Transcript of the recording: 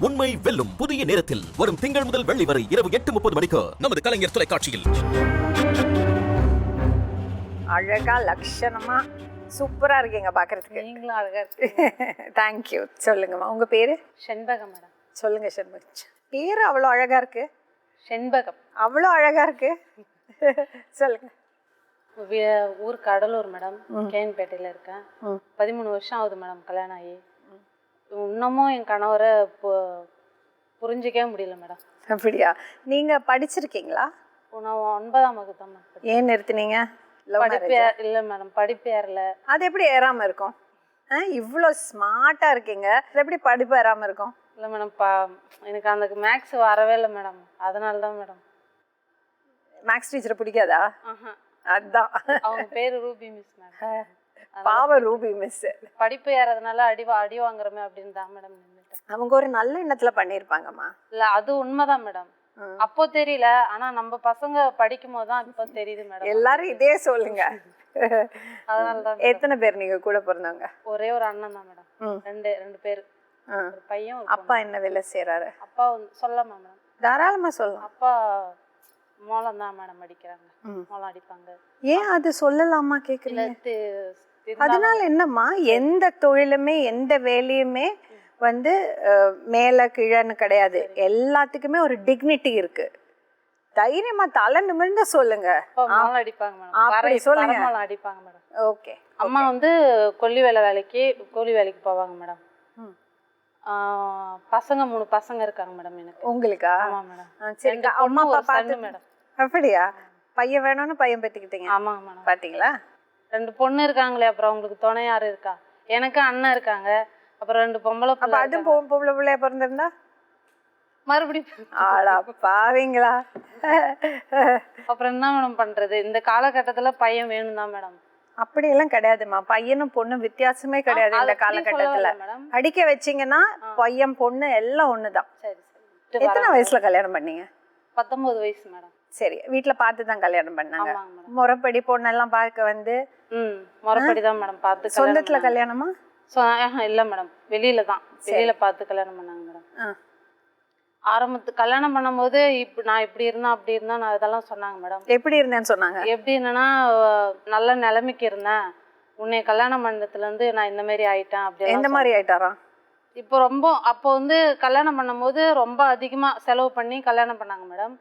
உண்மை வெல்லும் புதிய நேரத்தில் வரும் திங்கள் முதல் வெள்ளி வரை இரவு 8:30 மணிக்கு நமது கலைஞர் தொலைக்காட்சியில். அழகா லட்சணமா சூப்பரா இருக்கீங்க பாக்குறதுக்கு. நீங்களும் அழகா இருக்கீங்க. தேங்க்யூ. சொல்லுங்கம்மா, உங்க பேரு? செண்பகம் மேடம். சொல்லுங்க செண்பகம். பேரு அவ்வளோ அழகா இருக்கு. செண்பகம் அவ்வளோ அழகா இருக்கு. சொல்லுங்க. ஊர் கடலூர் மேடம். கேன்பேட்டையில் இருக்கேன். 13 வருஷம் ஆகுது மேடம் கல்யாணம் ஆகி. இன்னமும் என் கணவரை புரிஞ்சிக்கவே முடியல மேடம். அப்படியா? நீங்க படிச்சிருக்கீங்களா? நான் 9ஆம் வகுப்பு தான் மேடம். ஏன் நிறுத்தினீங்க? படிப்பு இல்லை மேடம், படிப்பு ஏறல. அது எப்படி ஏறாம இருக்கும்? இவ்வளோ ஸ்மார்ட்டா இருக்கீங்க, அது எப்படி படிப்பு ஏறாம இருக்கும்? இல்லை மேடம், எனக்கு அந்த மேக்ஸ் வரவே இல்லை மேடம். அதனால தான் மேடம். மேக்ஸ் டீச்சரை பிடிக்காதா? அதான். அவங்க பேரு ரூபி மிஸ் மேடம். பாவ ரூபி மிஸ். படிப்பு ஏறதுனால அடி வாங்குறமே அப்படின்னு தான் மேடம் நின்றுட்டேன். அவங்க ஒரு நல்ல எண்ணத்துல பண்ணிருப்பாங்கம்மா. இல்ல, அது உண்மைதான் மேடம். அப்போ தெரியல, ஆனா நம்ம பசங்க படிக்கும் போது தான் இப்போ தெரியுது மேடம். எல்லாரும் இதே சொல்லுங்க. அதனாலதான். எத்தனை பேர் நீங்க கூட பிறந்தவங்க? ஒரே ஒரு அண்ணன் தான் மேடம். ரெண்டு பேரு, ஒரு பையன் ஒரு அப்பா என்ன வேலை செய்யறாரு? அப்பா சொல்லமா மேடம்? தாராளமா சொல்லலாம். அப்பா மோளம் தான் மேடம் அடிக்கிறாங்க. மோளம் அடிப்பாங்க. ஏன் அது சொல்லலாமா கேக்குறீங்க? அதனால என்னம்மா, எந்த தொழிலுமே எந்த வேலையுமே வந்து மேல கீழன்னு கிடையாது. எல்லாத்துக்குமே ஒரு டிக்னிட்டி இருக்கு. தைரியமா தலை நிமிர்ந்து சொல்லுங்க. மோளம் அடிப்பாங்க மேடம். அப்படி சொல்லுங்க. மோளம் அடிப்பாங்க மேடம். ஓகே. அம்மா வந்து கூலி வேலைக்கு போவாங்க மேடம். பசங்க 3 பசங்க இருக்காங்க மேடம் எனக்கு. உங்களுக்கா? ஆமா மேடம். சரி, அம்மா அப்பா பாத்து மேடம். அப்படியா? பையன் வேணும்னு பையன் பெத்துக்கிட்டீங்க? ஆமாங்க மேடம். பாத்தீங்களா? 2 பொண்ணு இருக்காங்களே, அப்புறம் அவங்களுக்கு துணை யாரு இருக்கா? எனக்கு அண்ணன் இருக்காங்க, அப்புறம் 2 பொம்பளை பிள்ளை. அதுவும் பொம்பளை பிள்ளையா பிறந்திருந்தா மறுபடியும் ஆளா பாவீங்களா? அப்புறம் என்ன மேடம் பண்றது? இந்த காலகட்டத்துல பையன் வேணும் தான் மேடம். அப்படி எல்லாம் கிடையாதுமா. பையனும் பொண்ணும் வித்தியாசமே கிடையாது இந்த காலகட்டத்துல. அடிக்க வச்சீங்கன்னா பையன் பொண்ணு எல்லாம் ஒண்ணுதான். சரி சரி. எத்தனை வயசுல கல்யாணம் பண்ணீங்க? 19 வயசு மேடம். சரி, வீட்டுல பார்த்துதான் கல்யாணம் பண்ணாங்க? ஆமாங்க மேடம். முறைப்படி பொண்ணெல்லாம் பார்க்க வந்து? முறைப்படி தான் மேடம் பார்த்து. சொந்தத்துல கல்யாணமா? இல்ல மேடம், வெளியில பார்த்து கல்யாணம் பண்ணாங்க மேடம். ஆரம்பத்து கல்யாணம் பண்ணும்போது நான் இப்படி இருந்தேன் அப்படி இருந்தேன் நான் இதெல்லாம் சொன்னாங்க மேடம். எப்படி இருந்தேன்னு சொன்னாங்க? எப்படி இருந்தேன்னா, நல்ல நிலைமைக்கு இருந்தேன், உன்னை கல்யாணம் பண்ணதுல இருந்து நான் இந்த மாதிரி ஆயிட்டேன் அப்படி. எந்த மாதிரி ஆயிட்டாராம்? இப்போ அப்போ வந்து கல்யாணம் பண்ணும்போது ரொம்ப அதிகமா செலவு பண்ணி கல்யாணம் பண்ணாங்க மேடம்.